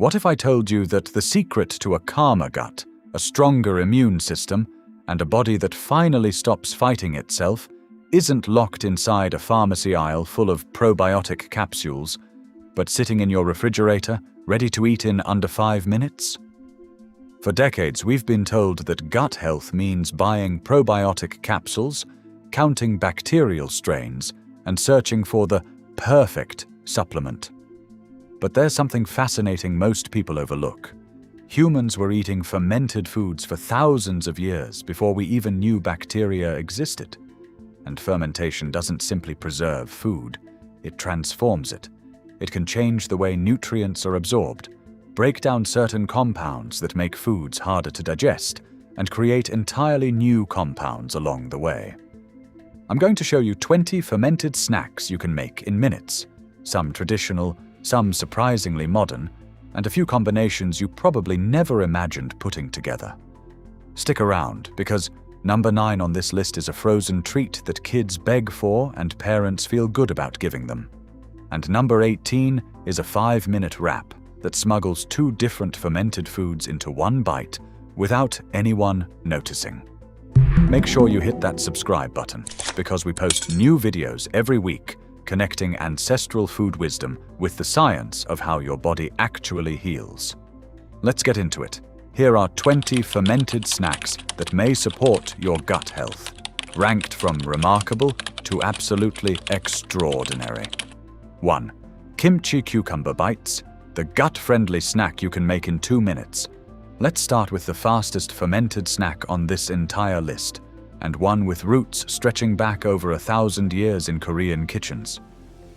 What if I told you that the secret to a calmer gut, a stronger immune system, and a body that finally stops fighting itself isn't locked inside a pharmacy aisle full of probiotic capsules, but sitting in your refrigerator, ready to eat in under 5 minutes? For decades, we've been told that gut health means buying probiotic capsules, counting bacterial strains, and searching for the perfect supplement. But there's something fascinating most people overlook. Humans were eating fermented foods for thousands of years before we even knew bacteria existed. And fermentation doesn't simply preserve food, it transforms it. It can change the way nutrients are absorbed, break down certain compounds that make foods harder to digest, and create entirely new compounds along the way. I'm going to show you 20 fermented snacks you can make in minutes, some traditional, some surprisingly modern, and a few combinations you probably never imagined putting together. Stick around, because number 9 on this list is a frozen treat that kids beg for and parents feel good about giving them. And number 18 is a 5-minute wrap that smuggles 2 different fermented foods into one bite without anyone noticing. Make sure you hit that subscribe button, because we post new videos every week connecting ancestral food wisdom with the science of how your body actually heals. Let's get into it. Here are 20 fermented snacks that may support your gut health, ranked from remarkable to absolutely extraordinary. 1. Kimchi cucumber bites, the gut-friendly snack you can make in 2 minutes. Let's start with the fastest fermented snack on this entire list, and one with roots stretching back over 1,000 years in Korean kitchens.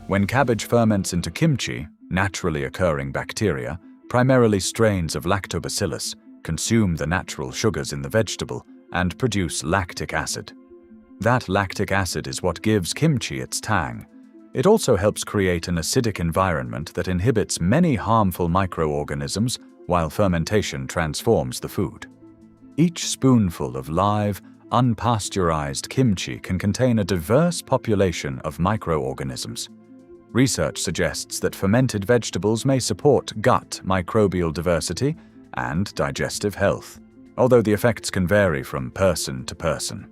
When cabbage ferments into kimchi, naturally occurring bacteria, primarily strains of lactobacillus, consume the natural sugars in the vegetable and produce lactic acid. That lactic acid is what gives kimchi its tang. It also helps create an acidic environment that inhibits many harmful microorganisms while fermentation transforms the food. Each spoonful of live, unpasteurized kimchi can contain a diverse population of microorganisms. Research suggests that fermented vegetables may support gut microbial diversity and digestive health, although the effects can vary from person to person.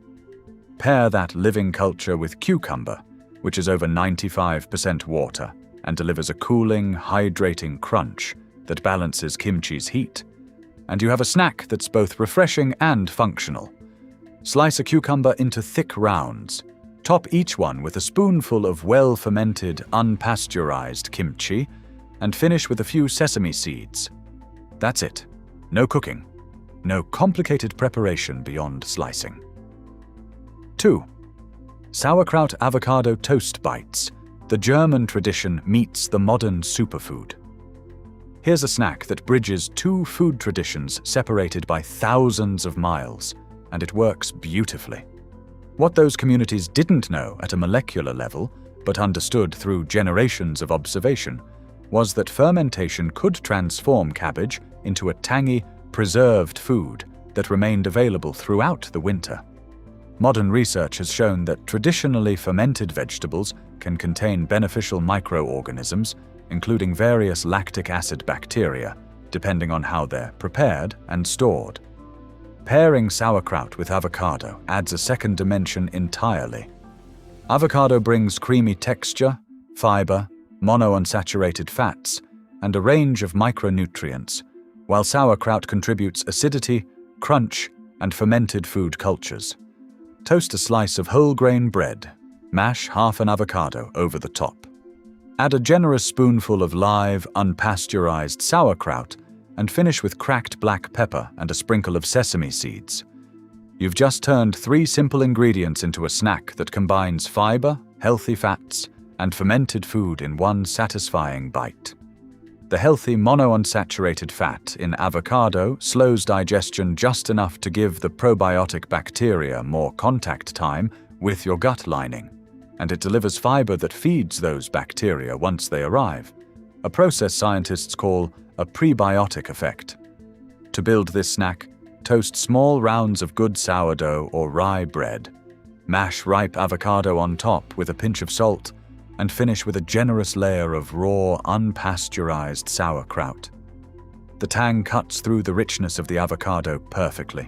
Pair that living culture with cucumber, which is over 95% water and delivers a cooling, hydrating crunch that balances kimchi's heat, and you have a snack that's both refreshing and functional. Slice a cucumber into thick rounds. Top each one with a spoonful of well-fermented, unpasteurized kimchi, and finish with a few sesame seeds. That's it. No cooking. No complicated preparation beyond slicing. 2. Sauerkraut avocado toast bites. The German tradition meets the modern superfood. Here's a snack that bridges 2 food traditions separated by thousands of miles, and it works beautifully. What those communities didn't know at a molecular level, but understood through generations of observation, was that fermentation could transform cabbage into a tangy, preserved food that remained available throughout the winter. Modern research has shown that traditionally fermented vegetables can contain beneficial microorganisms, including various lactic acid bacteria, depending on how they're prepared and stored. Pairing sauerkraut with avocado adds a second dimension entirely. Avocado brings creamy texture, fiber, monounsaturated fats, and a range of micronutrients, while sauerkraut contributes acidity, crunch, and fermented food cultures. Toast a slice of whole grain bread, mash half an avocado over the top. Add a generous spoonful of live, unpasteurized sauerkraut, and finish with cracked black pepper and a sprinkle of sesame seeds. You've just turned 3 simple ingredients into a snack that combines fiber, healthy fats, and fermented food in one satisfying bite. The healthy monounsaturated fat in avocado slows digestion just enough to give the probiotic bacteria more contact time with your gut lining, and it delivers fiber that feeds those bacteria once they arrive, a process scientists call a prebiotic effect. To build this snack, toast small rounds of good sourdough or rye bread, mash ripe avocado on top with a pinch of salt, and finish with a generous layer of raw, unpasteurized sauerkraut. The tang cuts through the richness of the avocado perfectly.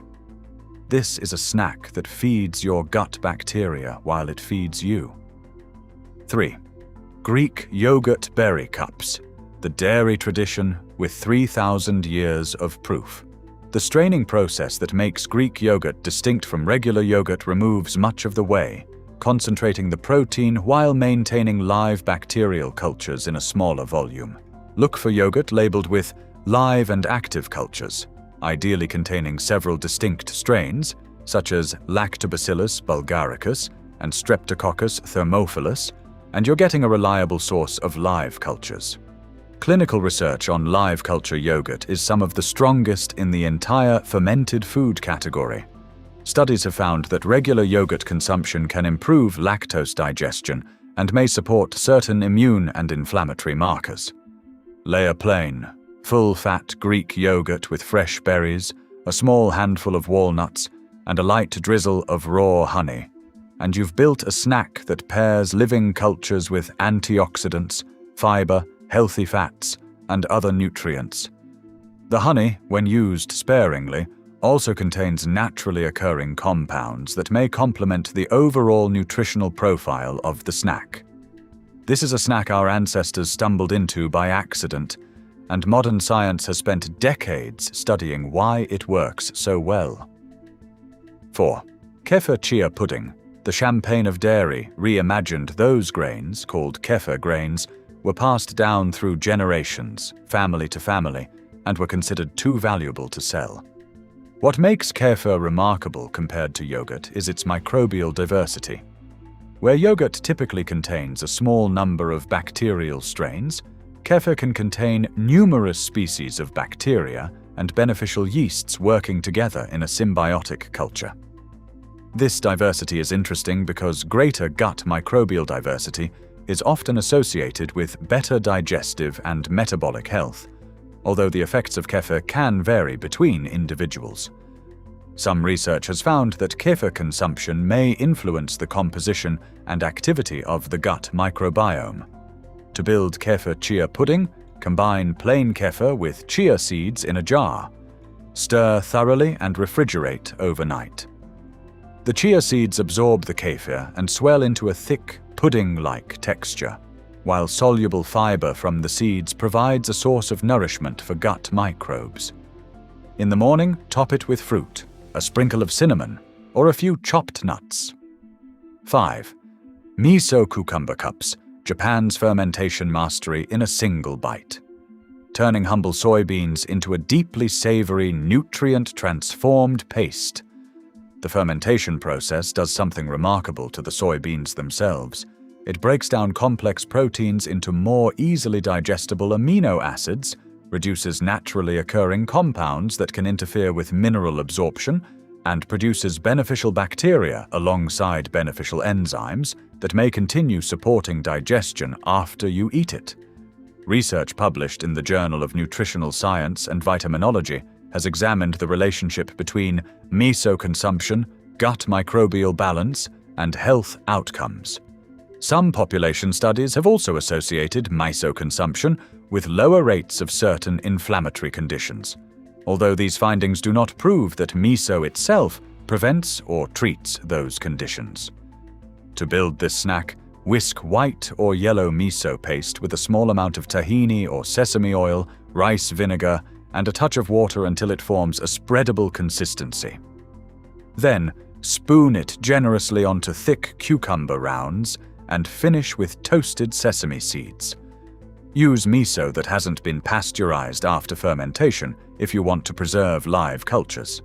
This is a snack that feeds your gut bacteria while it feeds you. 3. Greek yogurt berry cups, the dairy tradition with 3,000 years of proof. The straining process that makes Greek yogurt distinct from regular yogurt removes much of the whey, concentrating the protein while maintaining live bacterial cultures in a smaller volume. Look for yogurt labeled with live and active cultures, ideally containing several distinct strains, such as Lactobacillus bulgaricus and Streptococcus thermophilus, and you're getting a reliable source of live cultures. Clinical research on live culture yogurt is some of the strongest in the entire fermented food category. Studies have found that regular yogurt consumption can improve lactose digestion and may support certain immune and inflammatory markers. Layer plain, full-fat Greek yogurt with fresh berries, a small handful of walnuts, and a light drizzle of raw honey, and you've built a snack that pairs living cultures with antioxidants, fiber, healthy fats, and other nutrients. The honey, when used sparingly, also contains naturally occurring compounds that may complement the overall nutritional profile of the snack. This is a snack our ancestors stumbled into by accident, and modern science has spent decades studying why it works so well. 4. Kefir chia pudding. The champagne of dairy reimagined those grains, called kefir grains, were passed down through generations, family to family, and were considered too valuable to sell. What makes kefir remarkable compared to yogurt is its microbial diversity. Where yogurt typically contains a small number of bacterial strains, kefir can contain numerous species of bacteria and beneficial yeasts working together in a symbiotic culture. This diversity is interesting because greater gut microbial diversity is often associated with better digestive and metabolic health, although the effects of kefir can vary between individuals. Some research has found that kefir consumption may influence the composition and activity of the gut microbiome. To build kefir chia pudding, combine plain kefir with chia seeds in a jar. Stir thoroughly and refrigerate overnight. The chia seeds absorb the kefir and swell into a thick, pudding-like texture, while soluble fiber from the seeds provides a source of nourishment for gut microbes. In the morning, top it with fruit, a sprinkle of cinnamon, or a few chopped nuts. 5. Miso cucumber cups, Japan's fermentation mastery in a single bite. Turning humble soybeans into a deeply savory, nutrient-transformed paste. The fermentation process does something remarkable to the soybeans themselves. It breaks down complex proteins into more easily digestible amino acids, reduces naturally occurring compounds that can interfere with mineral absorption, and produces beneficial bacteria alongside beneficial enzymes that may continue supporting digestion after you eat it. Research published in the Journal of Nutritional Science and Vitaminology has examined the relationship between miso consumption, gut microbial balance, and health outcomes. Some population studies have also associated miso consumption with lower rates of certain inflammatory conditions, although these findings do not prove that miso itself prevents or treats those conditions. To build this snack, whisk white or yellow miso paste with a small amount of tahini or sesame oil, rice vinegar, and a touch of water until it forms a spreadable consistency. Then, spoon it generously onto thick cucumber rounds and finish with toasted sesame seeds. Use miso that hasn't been pasteurized after fermentation if you want to preserve live cultures.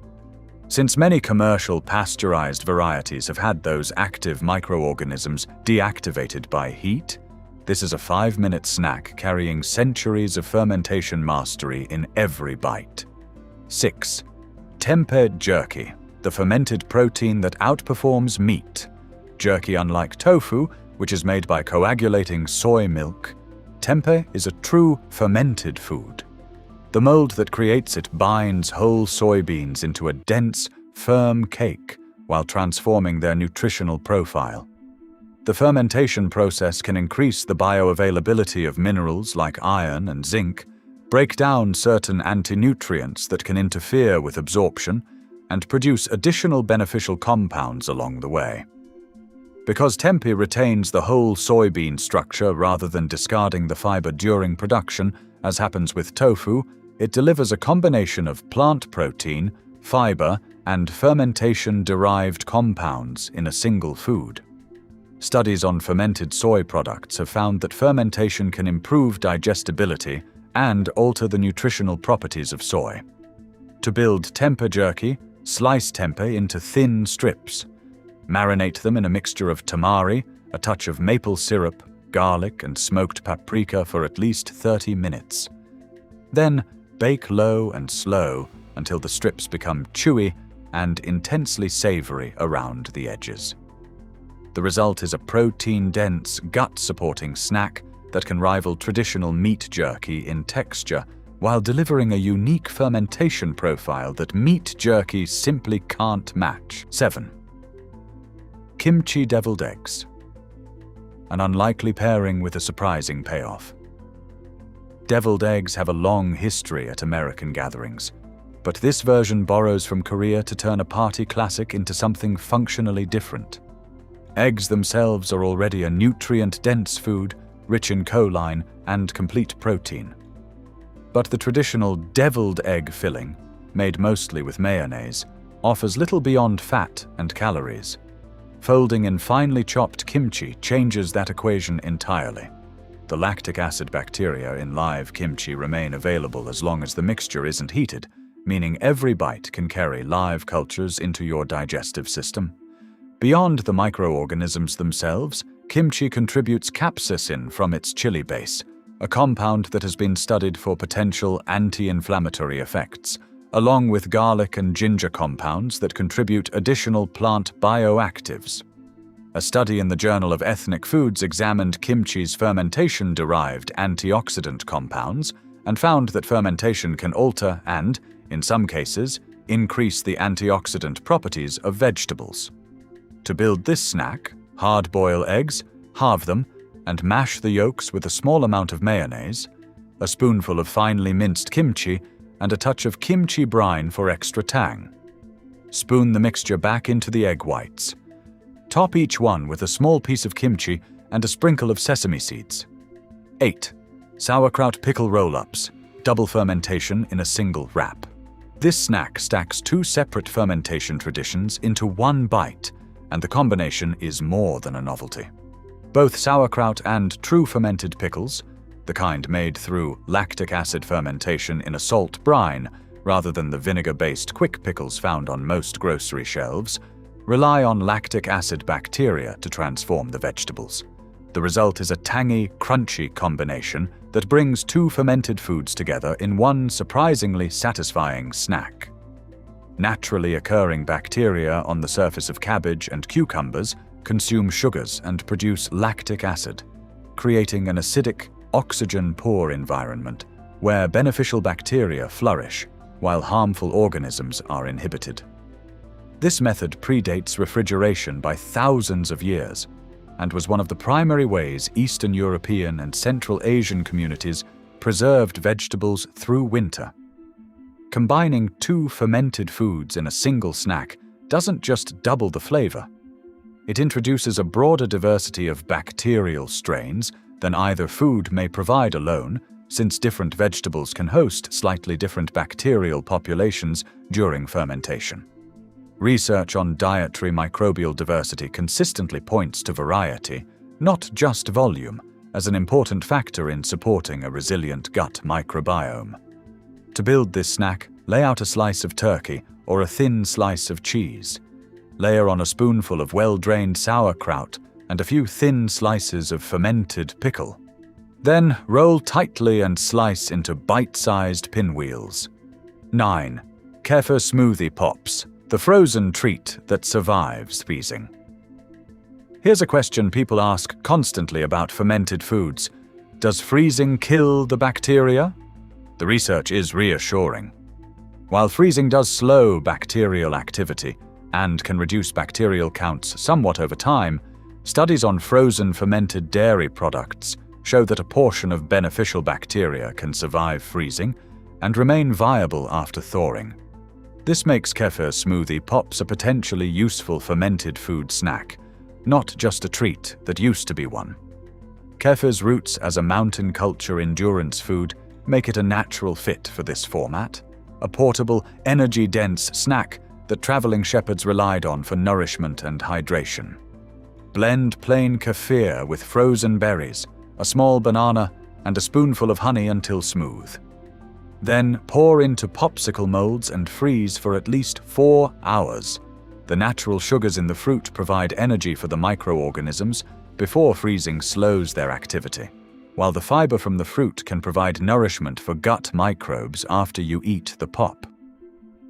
Since many commercial pasteurized varieties have had those active microorganisms deactivated by heat, this is a 5-minute snack carrying centuries of fermentation mastery in every bite. 6. Tempeh jerky, the fermented protein that outperforms meat. Jerky, unlike tofu, which is made by coagulating soy milk, tempeh is a true fermented food. The mold that creates it binds whole soybeans into a dense, firm cake while transforming their nutritional profile. The fermentation process can increase the bioavailability of minerals like iron and zinc, break down certain anti-nutrients that can interfere with absorption, and produce additional beneficial compounds along the way. Because tempeh retains the whole soybean structure rather than discarding the fiber during production, as happens with tofu, it delivers a combination of plant protein, fiber, and fermentation-derived compounds in a single food. Studies on fermented soy products have found that fermentation can improve digestibility and alter the nutritional properties of soy. To build tempeh jerky, slice tempeh into thin strips. Marinate them in a mixture of tamari, a touch of maple syrup, garlic, and smoked paprika for at least 30 minutes. Then bake low and slow until the strips become chewy and intensely savory around the edges. The result is a protein-dense, gut-supporting snack that can rival traditional meat jerky in texture while delivering a unique fermentation profile that meat jerky simply can't match. 7. Kimchi deviled eggs. An unlikely pairing with a surprising payoff. Deviled eggs have a long history at American gatherings, but this version borrows from Korea to turn a party classic into something functionally different. Eggs themselves are already a nutrient-dense food, rich in choline and complete protein. But the traditional deviled egg filling, made mostly with mayonnaise, offers little beyond fat and calories. Folding in finely chopped kimchi changes that equation entirely. The lactic acid bacteria in live kimchi remain available as long as the mixture isn't heated, meaning every bite can carry live cultures into your digestive system. Beyond the microorganisms themselves, kimchi contributes capsaicin from its chili base, a compound that has been studied for potential anti-inflammatory effects, along with garlic and ginger compounds that contribute additional plant bioactives. A study in the Journal of Ethnic Foods examined kimchi's fermentation-derived antioxidant compounds and found that fermentation can alter and, in some cases, increase the antioxidant properties of vegetables. To build this snack, hard-boil eggs, halve them, and mash the yolks with a small amount of mayonnaise, a spoonful of finely minced kimchi, and a touch of kimchi brine for extra tang. Spoon the mixture back into the egg whites. Top each one with a small piece of kimchi and a sprinkle of sesame seeds. 8. Sauerkraut pickle roll-ups, double fermentation in a single wrap. This snack stacks two separate fermentation traditions into one bite, and the combination is more than a novelty. Both sauerkraut and true fermented pickles, the kind made through lactic acid fermentation in a salt brine rather than the vinegar-based quick pickles found on most grocery shelves, rely on lactic acid bacteria to transform the vegetables. The result is a tangy, crunchy combination that brings two fermented foods together in one surprisingly satisfying snack. Naturally occurring bacteria on the surface of cabbage and cucumbers consume sugars and produce lactic acid, creating an acidic, oxygen-poor environment where beneficial bacteria flourish while harmful organisms are inhibited. This method predates refrigeration by thousands of years and was one of the primary ways Eastern European and Central Asian communities preserved vegetables through winter. Combining two fermented foods in a single snack doesn't just double the flavor. It introduces a broader diversity of bacterial strains than either food may provide alone, since different vegetables can host slightly different bacterial populations during fermentation. Research on dietary microbial diversity consistently points to variety, not just volume, as an important factor in supporting a resilient gut microbiome. To build this snack, lay out a slice of turkey or a thin slice of cheese. Layer on a spoonful of well-drained sauerkraut and a few thin slices of fermented pickle. Then roll tightly and slice into bite-sized pinwheels. 9. Kefir smoothie pops, the frozen treat that survives freezing. Here's a question people ask constantly about fermented foods. Does freezing kill the bacteria? The research is reassuring. While freezing does slow bacterial activity and can reduce bacterial counts somewhat over time, studies on frozen fermented dairy products show that a portion of beneficial bacteria can survive freezing and remain viable after thawing. This makes kefir smoothie pops a potentially useful fermented food snack, not just a treat that used to be one. Kefir's roots as a mountain culture endurance food make it a natural fit for this format, a portable, energy-dense snack that traveling shepherds relied on for nourishment and hydration. Blend plain kefir with frozen berries, a small banana, and a spoonful of honey until smooth. Then pour into popsicle molds and freeze for at least 4 hours. The natural sugars in the fruit provide energy for the microorganisms before freezing slows their activity, while the fiber from the fruit can provide nourishment for gut microbes after you eat the pop.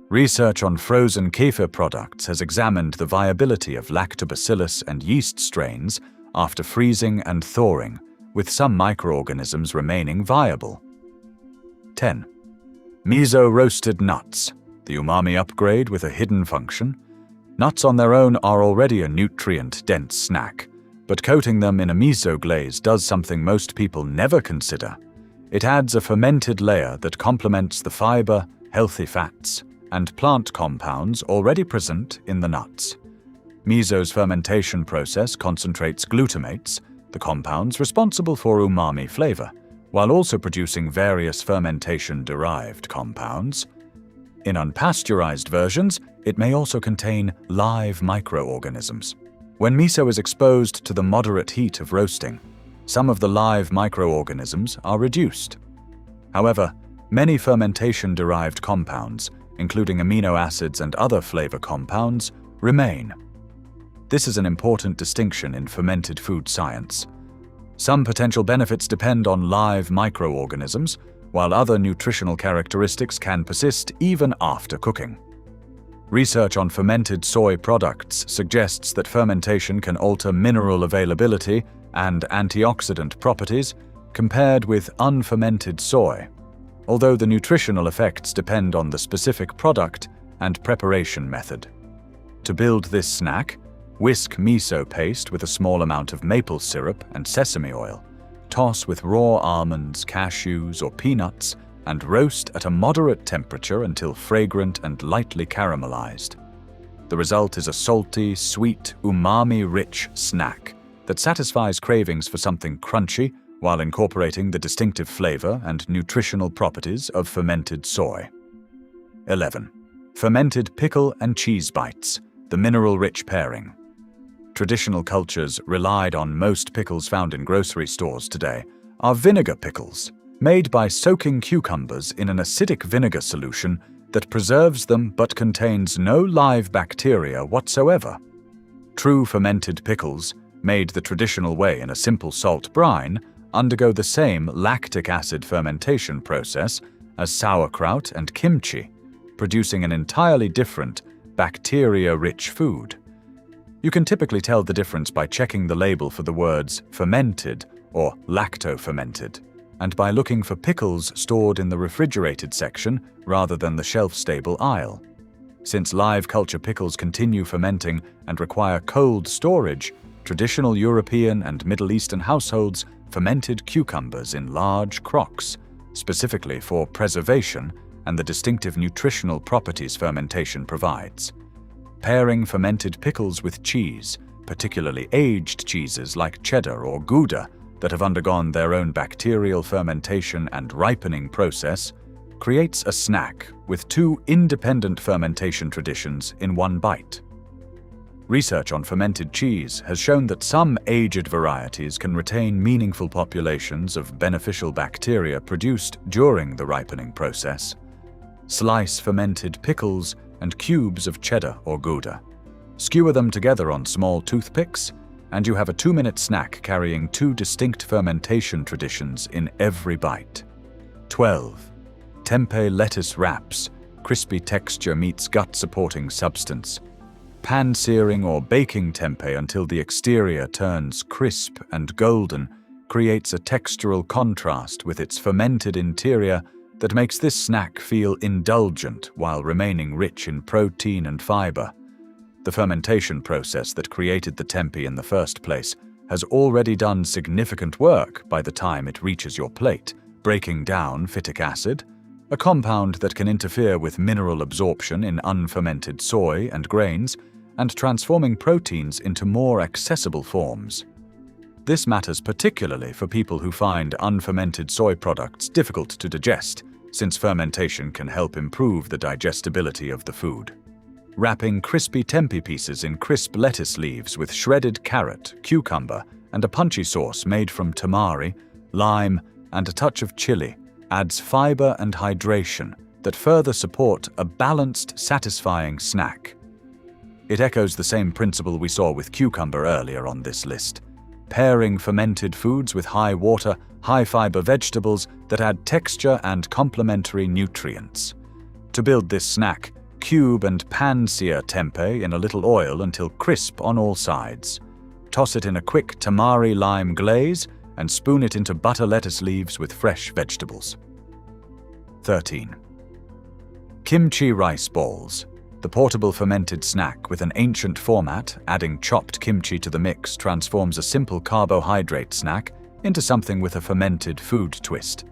Research on frozen kefir products has examined the viability of lactobacillus and yeast strains after freezing and thawing, with some microorganisms remaining viable. 10. Miso roasted nuts, the umami upgrade with a hidden function. Nuts on their own are already a nutrient-dense snack, but coating them in a miso glaze does something most people never consider. It adds a fermented layer that complements the fiber, healthy fats, and plant compounds already present in the nuts. Miso's fermentation process concentrates glutamates, the compounds responsible for umami flavor, while also producing various fermentation-derived compounds. In unpasteurized versions, it may also contain live microorganisms. When miso is exposed to the moderate heat of roasting, some of the live microorganisms are reduced. However, many fermentation-derived compounds, including amino acids and other flavor compounds, remain. This is an important distinction in fermented food science. Some potential benefits depend on live microorganisms, while other nutritional characteristics can persist even after cooking. Research on fermented soy products suggests that fermentation can alter mineral availability and antioxidant properties compared with unfermented soy, although the nutritional effects depend on the specific product and preparation method. To build this snack, whisk miso paste with a small amount of maple syrup and sesame oil. Toss with raw almonds, cashews, or peanuts, and roast at a moderate temperature until fragrant and lightly caramelized. The result is a salty, sweet, umami-rich snack that satisfies cravings for something crunchy while incorporating the distinctive flavor and nutritional properties of fermented soy. 11. Fermented pickle and cheese bites, the mineral-rich pairing. Traditional cultures relied on most pickles found in grocery stores today are vinegar pickles, made by soaking cucumbers in an acidic vinegar solution that preserves them but contains no live bacteria whatsoever. True fermented pickles, made the traditional way in a simple salt brine, undergo the same lactic acid fermentation process as sauerkraut and kimchi, producing an entirely different, bacteria-rich food. You can typically tell the difference by checking the label for the words fermented or lacto-fermented, and by looking for pickles stored in the refrigerated section rather than the shelf-stable aisle. Since live culture pickles continue fermenting and require cold storage, traditional European and Middle Eastern households fermented cucumbers in large crocks, specifically for preservation and the distinctive nutritional properties fermentation provides. Pairing fermented pickles with cheese, particularly aged cheeses like cheddar or Gouda that have undergone their own bacterial fermentation and ripening process, creates a snack with two independent fermentation traditions in one bite. Research on fermented cheese has shown that some aged varieties can retain meaningful populations of beneficial bacteria produced during the ripening process. Slice fermented pickles and cubes of cheddar or Gouda. Skewer them together on small toothpicks, and you have a 2-minute snack carrying two distinct fermentation traditions in every bite. 12. Tempeh lettuce wraps. Crispy texture meets gut-supporting substance. Pan-searing or baking tempeh until the exterior turns crisp and golden creates a textural contrast with its fermented interior that makes this snack feel indulgent while remaining rich in protein and fiber. The fermentation process that created the tempeh in the first place has already done significant work by the time it reaches your plate, breaking down phytic acid, a compound that can interfere with mineral absorption in unfermented soy and grains, and transforming proteins into more accessible forms. This matters particularly for people who find unfermented soy products difficult to digest, since fermentation can help improve the digestibility of the food. Wrapping crispy tempeh pieces in crisp lettuce leaves with shredded carrot, cucumber, and a punchy sauce made from tamari, lime, and a touch of chili adds fiber and hydration that further support a balanced, satisfying snack. It echoes the same principle we saw with cucumber earlier on this list, pairing fermented foods with high-water, high-fiber vegetables that add texture and complementary nutrients. To build this snack, cube and pan-sear tempeh in a little oil until crisp on all sides. Toss it in a quick tamari lime glaze and spoon it into butter lettuce leaves with fresh vegetables. 13. Kimchi rice balls. The portable fermented snack with an ancient format, adding chopped kimchi to the mix transforms a simple carbohydrate snack into something with a fermented food twist.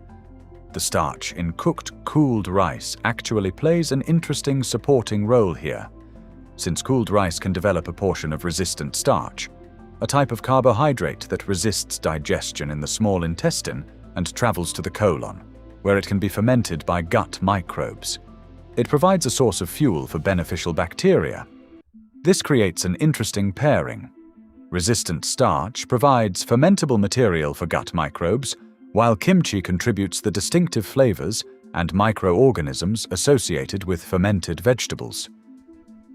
The starch in cooked, cooled rice actually plays an interesting supporting role here, since cooled rice can develop a portion of resistant starch, a type of carbohydrate that resists digestion in the small intestine and travels to the colon, where it can be fermented by gut microbes. It provides a source of fuel for beneficial bacteria. This creates an interesting pairing. Resistant starch provides fermentable material for gut microbes, while kimchi contributes the distinctive flavors and microorganisms associated with fermented vegetables.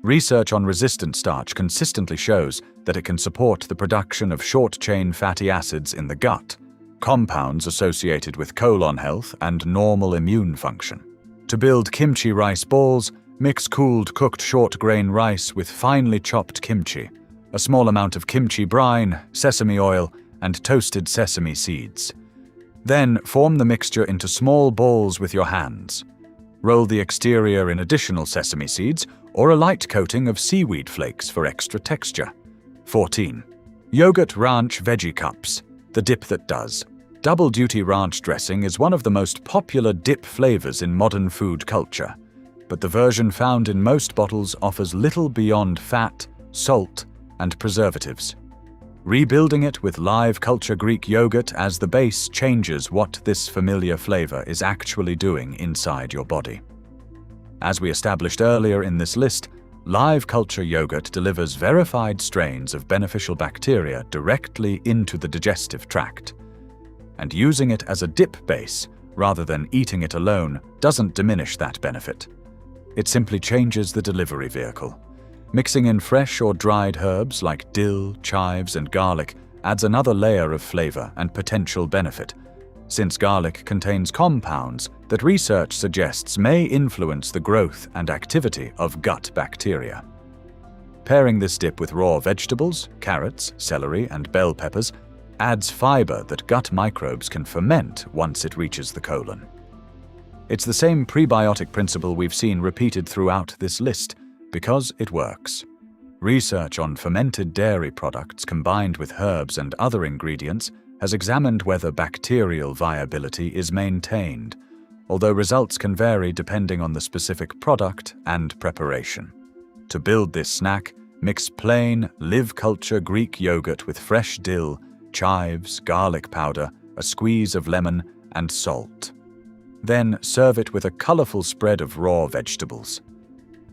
Research on resistant starch consistently shows that it can support the production of short-chain fatty acids in the gut, compounds associated with colon health and normal immune function. To build kimchi rice balls, mix cooled cooked short-grain rice with finely chopped kimchi, a small amount of kimchi brine, sesame oil, and toasted sesame seeds. Then form the mixture into small balls with your hands. Roll the exterior in additional sesame seeds or a light coating of seaweed flakes for extra texture. 14. Yogurt Ranch Veggie Cups, the dip that does. Double-duty ranch dressing is one of the most popular dip flavors in modern food culture, but the version found in most bottles offers little beyond fat, salt, and preservatives. Rebuilding it with live culture Greek yogurt as the base changes what this familiar flavor is actually doing inside your body. As we established earlier in this list, live culture yogurt delivers verified strains of beneficial bacteria directly into the digestive tract. And using it as a dip base, rather than eating it alone, doesn't diminish that benefit. It simply changes the delivery vehicle. Mixing in fresh or dried herbs like dill, chives, and garlic adds another layer of flavor and potential benefit, since garlic contains compounds that research suggests may influence the growth and activity of gut bacteria. Pairing this dip with raw vegetables, carrots, celery, and bell peppers adds fiber that gut microbes can ferment once it reaches the colon. It's the same prebiotic principle we've seen repeated throughout this list, because it works. Research on fermented dairy products combined with herbs and other ingredients has examined whether bacterial viability is maintained, although results can vary depending on the specific product and preparation. To build this snack, mix plain, live culture Greek yogurt with fresh dill, chives, garlic powder, a squeeze of lemon, and salt. Then serve it with a colorful spread of raw vegetables.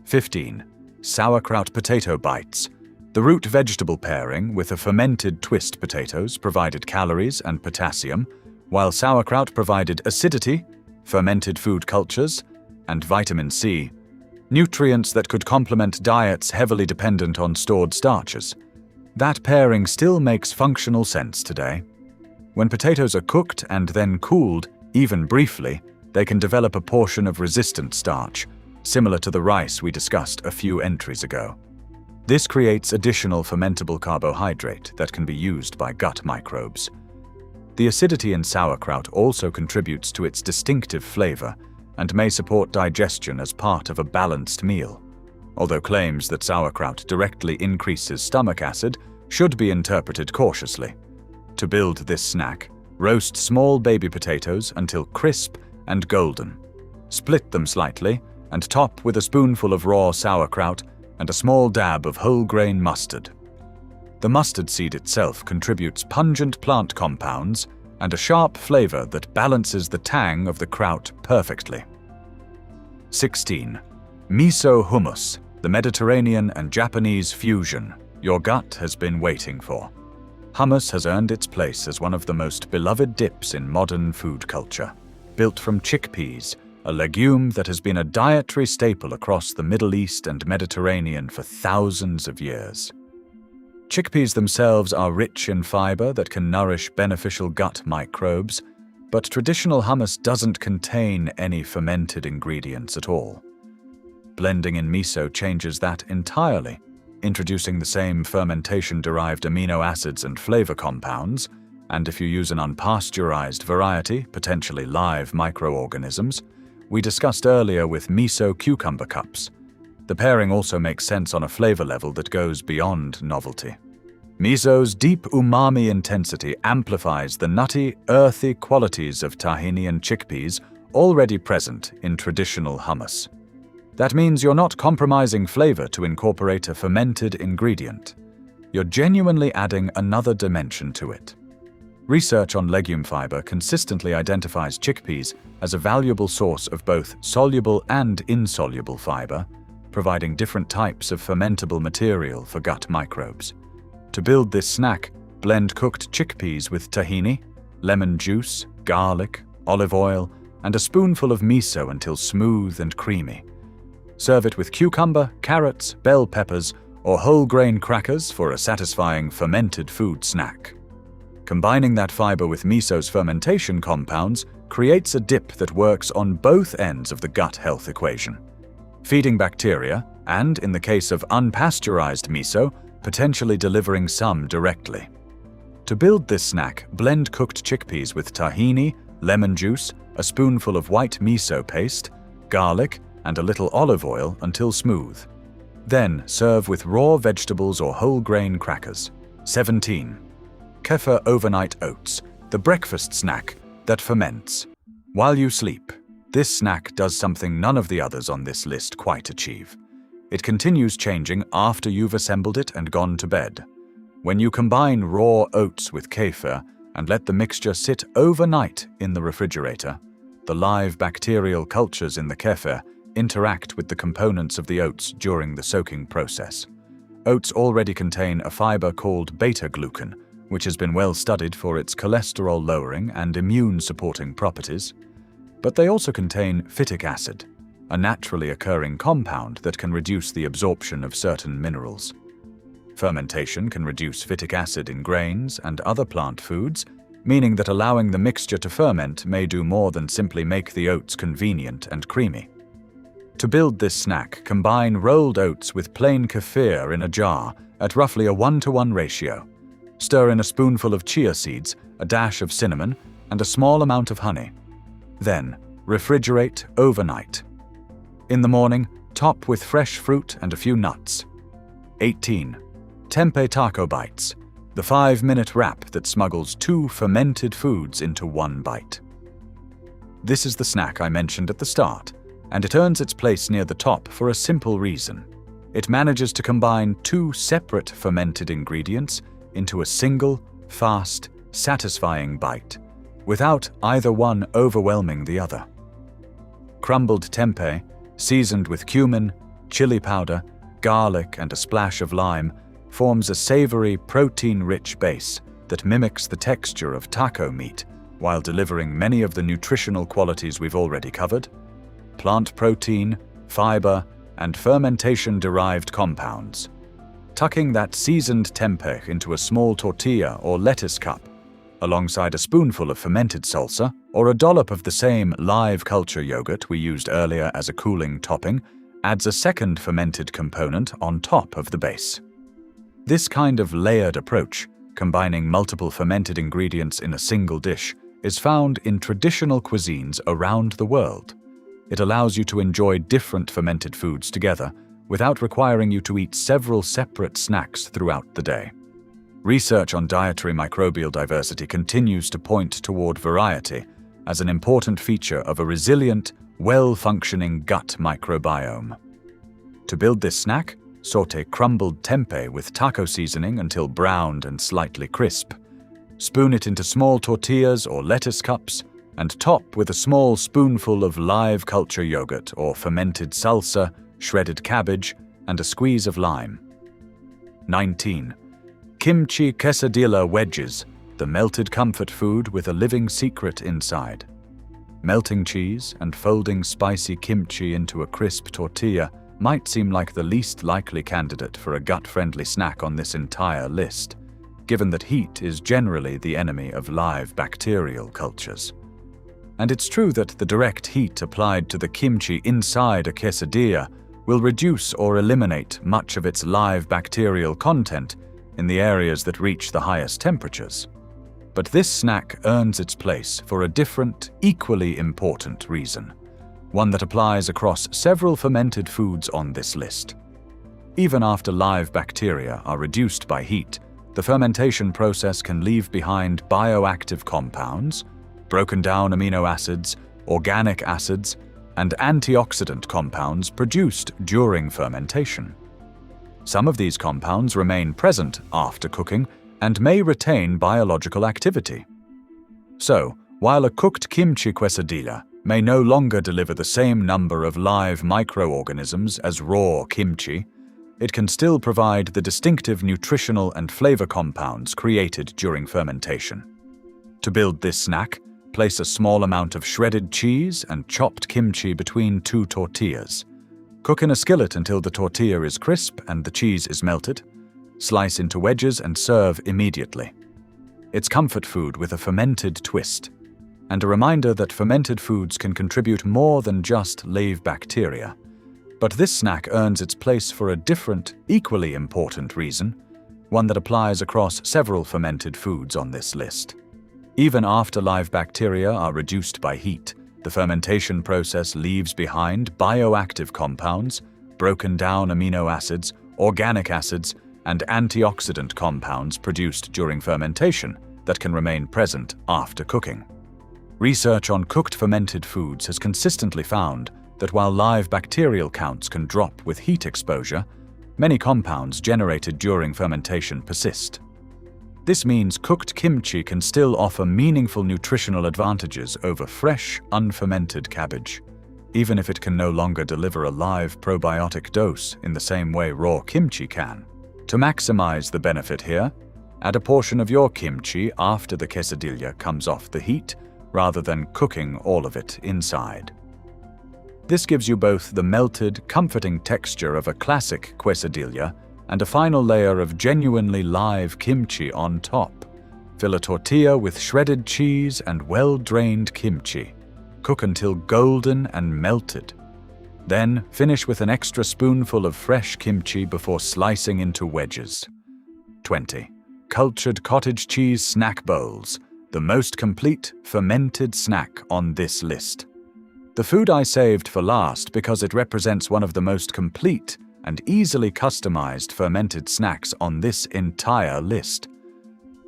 15. Sauerkraut potato bites. The root vegetable pairing with a fermented twist potatoes provided calories and potassium, while sauerkraut provided acidity, fermented food cultures, and vitamin C, nutrients that could complement diets heavily dependent on stored starches. That pairing still makes functional sense today. When potatoes are cooked and then cooled, even briefly, they can develop a portion of resistant starch, similar to the rice we discussed a few entries ago. This creates additional fermentable carbohydrate that can be used by gut microbes. The acidity in sauerkraut also contributes to its distinctive flavor and may support digestion as part of a balanced meal. Although claims that sauerkraut directly increases stomach acid should be interpreted cautiously. To build this snack, roast small baby potatoes until crisp and golden. Split them slightly and top with a spoonful of raw sauerkraut and a small dab of whole grain mustard. The mustard seed itself contributes pungent plant compounds and a sharp flavor that balances the tang of the kraut perfectly. 16. Miso hummus, the Mediterranean and Japanese fusion your gut has been waiting for. Hummus has earned its place as one of the most beloved dips in modern food culture. Built from chickpeas, a legume that has been a dietary staple across the Middle East and Mediterranean for thousands of years. Chickpeas themselves are rich in fiber that can nourish beneficial gut microbes, but traditional hummus doesn't contain any fermented ingredients at all. Blending in miso changes that entirely, introducing the same fermentation-derived amino acids and flavor compounds, and if you use an unpasteurized variety, potentially live microorganisms, we discussed earlier with miso cucumber cups. The pairing also makes sense on a flavor level that goes beyond novelty. Miso's deep umami intensity amplifies the nutty, earthy qualities of tahini and chickpeas already present in traditional hummus. That means you're not compromising flavor to incorporate a fermented ingredient. You're genuinely adding another dimension to it. Research on legume fiber consistently identifies chickpeas as a valuable source of both soluble and insoluble fiber, providing different types of fermentable material for gut microbes. To build this snack, blend cooked chickpeas with tahini, lemon juice, garlic, olive oil, and a spoonful of miso until smooth and creamy. Serve it with cucumber, carrots, bell peppers, or whole grain crackers for a satisfying fermented food snack. Combining that fiber with miso's fermentation compounds creates a dip that works on both ends of the gut health equation, feeding bacteria and, in the case of unpasteurized miso, potentially delivering some directly. To build this snack, blend cooked chickpeas with tahini, lemon juice, a spoonful of white miso paste, garlic, and a little olive oil until smooth. Then serve with raw vegetables or whole grain crackers. 17. Kefir overnight oats, the breakfast snack that ferments. While you sleep, this snack does something none of the others on this list quite achieve. It continues changing after you've assembled it and gone to bed. When you combine raw oats with kefir and let the mixture sit overnight in the refrigerator, the live bacterial cultures in the kefir interact with the components of the oats during the soaking process. Oats already contain a fiber called beta-glucan, which has been well studied for its cholesterol-lowering and immune-supporting properties. But they also contain phytic acid, a naturally occurring compound that can reduce the absorption of certain minerals. Fermentation can reduce phytic acid in grains and other plant foods, meaning that allowing the mixture to ferment may do more than simply make the oats convenient and creamy. To build this snack, combine rolled oats with plain kefir in a jar at roughly a 1-to-1 ratio. Stir in a spoonful of chia seeds, a dash of cinnamon, and a small amount of honey. Then, refrigerate overnight. In the morning, top with fresh fruit and a few nuts. 18. Tempeh taco bites, the 5-minute wrap that smuggles 2 fermented foods into one bite. This is the snack I mentioned at the start, and it earns its place near the top for a simple reason. It manages to combine 2 separate fermented ingredients into a single, fast, satisfying bite, without either one overwhelming the other. Crumbled tempeh, seasoned with cumin, chili powder, garlic, and a splash of lime, forms a savory, protein-rich base that mimics the texture of taco meat while delivering many of the nutritional qualities we've already covered: plant protein, fiber, and fermentation-derived compounds. Tucking that seasoned tempeh into a small tortilla or lettuce cup, alongside a spoonful of fermented salsa or a dollop of the same live culture yogurt we used earlier as a cooling topping, adds a second fermented component on top of the base. This kind of layered approach, combining multiple fermented ingredients in a single dish, is found in traditional cuisines around the world. It allows you to enjoy different fermented foods together without requiring you to eat several separate snacks throughout the day. Research on dietary microbial diversity continues to point toward variety as an important feature of a resilient, well-functioning gut microbiome. To build this snack, sauté crumbled tempeh with taco seasoning until browned and slightly crisp. Spoon it into small tortillas or lettuce cups, and top with a small spoonful of live culture yogurt or fermented salsa, shredded cabbage, and a squeeze of lime. 19. Kimchi quesadilla wedges, the melted comfort food with a living secret inside. Melting cheese and folding spicy kimchi into a crisp tortilla might seem like the least likely candidate for a gut-friendly snack on this entire list, given that heat is generally the enemy of live bacterial cultures. And it's true that the direct heat applied to the kimchi inside a quesadilla will reduce or eliminate much of its live bacterial content in the areas that reach the highest temperatures. But this snack earns its place for a different, equally important reason, one that applies across several fermented foods on this list. Even after live bacteria are reduced by heat, the fermentation process can leave behind bioactive compounds, broken down amino acids, organic acids, and antioxidant compounds produced during fermentation. Some of these compounds remain present after cooking and may retain biological activity. So, while a cooked kimchi quesadilla may no longer deliver the same number of live microorganisms as raw kimchi, it can still provide the distinctive nutritional and flavor compounds created during fermentation. To build this snack, place a small amount of shredded cheese and chopped kimchi between 2 tortillas. Cook in a skillet until the tortilla is crisp and the cheese is melted. Slice into wedges and serve immediately. It's comfort food with a fermented twist, and a reminder that fermented foods can contribute more than just live bacteria. But this snack earns its place for a different, equally important reason, one that applies across several fermented foods on this list. Even after live bacteria are reduced by heat, the fermentation process leaves behind bioactive compounds, broken down amino acids, organic acids, and antioxidant compounds produced during fermentation that can remain present after cooking. Research on cooked fermented foods has consistently found that while live bacterial counts can drop with heat exposure, many compounds generated during fermentation persist. This means cooked kimchi can still offer meaningful nutritional advantages over fresh, unfermented cabbage, even if it can no longer deliver a live probiotic dose in the same way raw kimchi can. To maximize the benefit here, add a portion of your kimchi after the quesadilla comes off the heat, rather than cooking all of it inside. This gives you both the melted, comforting texture of a classic quesadilla and a final layer of genuinely live kimchi on top. Fill a tortilla with shredded cheese and well-drained kimchi. Cook until golden and melted. Then finish with an extra spoonful of fresh kimchi before slicing into wedges. 20. Cultured cottage cheese snack bowls, the most complete fermented snack on this list. The food I saved for last because it represents one of the most complete and easily customized fermented snacks on this entire list.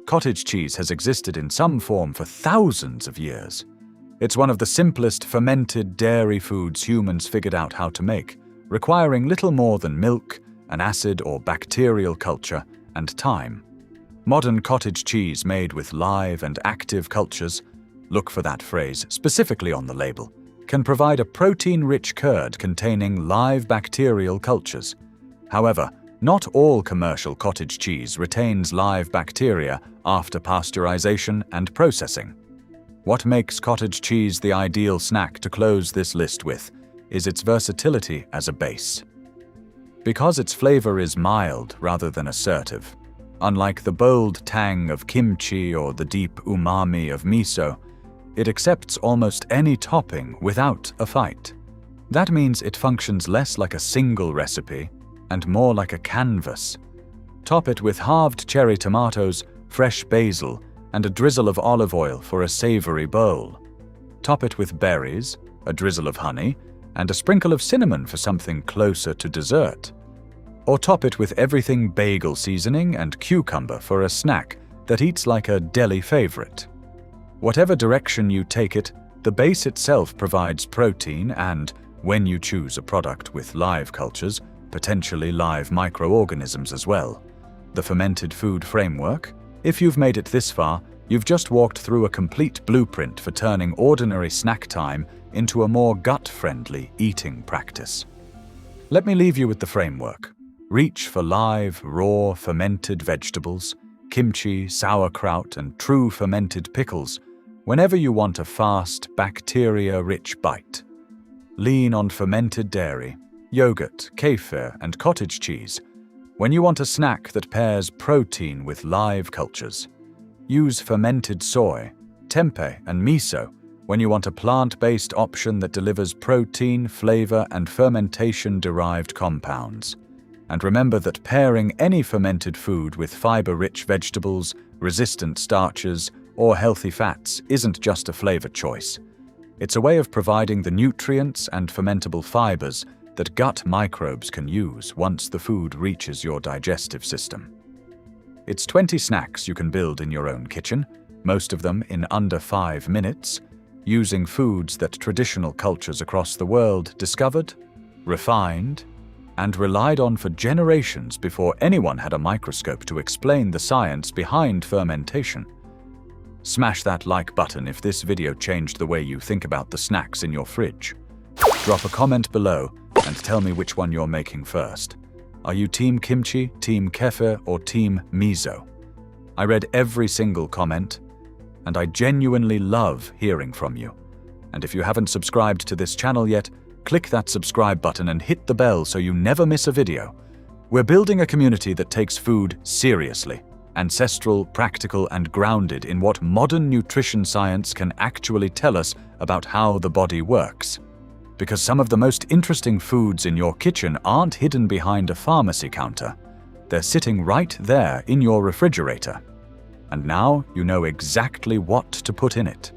Cottage cheese has existed in some form for thousands of years. It's one of the simplest fermented dairy foods humans figured out how to make, requiring little more than milk, an acid or bacterial culture, and time. Modern cottage cheese made with live and active cultures, look for that phrase specifically on the label, can provide a protein-rich curd containing live bacterial cultures. However, not all commercial cottage cheese retains live bacteria after pasteurization and processing. What makes cottage cheese the ideal snack to close this list with is its versatility as a base. Because its flavor is mild rather than assertive, unlike the bold tang of kimchi or the deep umami of miso, it accepts almost any topping without a fight. That means it functions less like a single recipe and more like a canvas. Top it with halved cherry tomatoes, fresh basil, and a drizzle of olive oil for a savory bowl. Top it with berries, a drizzle of honey, and a sprinkle of cinnamon for something closer to dessert. Or top it with everything bagel seasoning and cucumber for a snack that eats like a deli favorite. Whatever direction you take it, the base itself provides protein and, when you choose a product with live cultures, potentially live microorganisms as well. The fermented food framework. If you've made it this far, you've just walked through a complete blueprint for turning ordinary snack time into a more gut-friendly eating practice. Let me leave you with the framework. Reach for live, raw, fermented vegetables, kimchi, sauerkraut, and true fermented pickles whenever you want a fast, bacteria-rich bite. Lean on fermented dairy, yogurt, kefir, and cottage cheese when you want a snack that pairs protein with live cultures. Use fermented soy, tempeh, and miso when you want a plant-based option that delivers protein, flavor, and fermentation-derived compounds. And remember that pairing any fermented food with fiber-rich vegetables, resistant starches, or healthy fats isn't just a flavor choice. It's a way of providing the nutrients and fermentable fibers that gut microbes can use once the food reaches your digestive system. It's 20 snacks you can build in your own kitchen, most of them in under 5 minutes, using foods that traditional cultures across the world discovered, refined, and relied on for generations before anyone had a microscope to explain the science behind fermentation. Smash that like button if this video changed the way you think about the snacks in your fridge. Drop a comment below and tell me which one you're making first. Are you Team Kimchi, Team Kefir, or Team Miso? I read every single comment, and I genuinely love hearing from you. And if you haven't subscribed to this channel yet, click that subscribe button and hit the bell so you never miss a video. We're building a community that takes food seriously, ancestral, practical, and grounded in what modern nutrition science can actually tell us about how the body works. Because some of the most interesting foods in your kitchen aren't hidden behind a pharmacy counter. They're sitting right there in your refrigerator. And now you know exactly what to put in it.